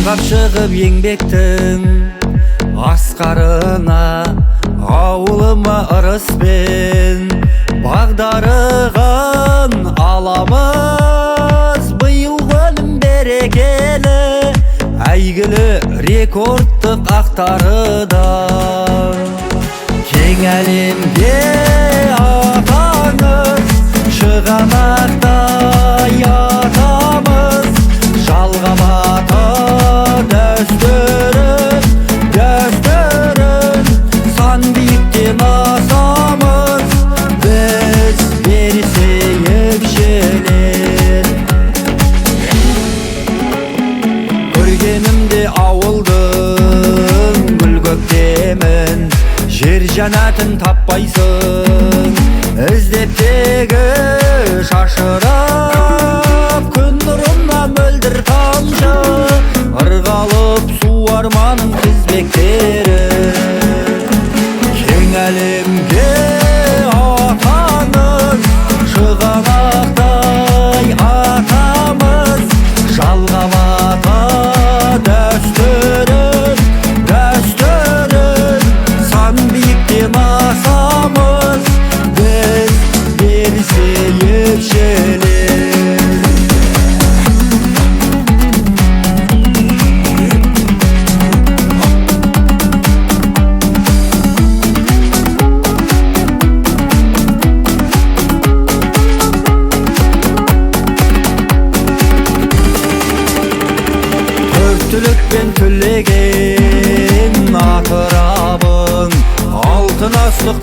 Жолға шығып еңбектің асқарына, ауылыма ырыспен бағдарыған аламыз. Биыл өнім берекелі, әйгілі рекордтық ақтарыдан. Кең әлемге атаңыз, шығанақтай атамыз. Жалғабаты дәстүрін сан биіктен асамыз. Біз берсек желер. Көргенімде ауылдың гүл көктемін, жер жәннатын таппайсың. Іздеп тегі шашырап, күн нұрына мөлдір тамшы, ырғалып суарманың тізбектері. Кең әлемге атаңыз, шығанақтай атамыз. Жалғабаты дәстүрін сан биіктен асамыз. Біз берсек желер. Түлікпен түлеген атырабың, алтын астық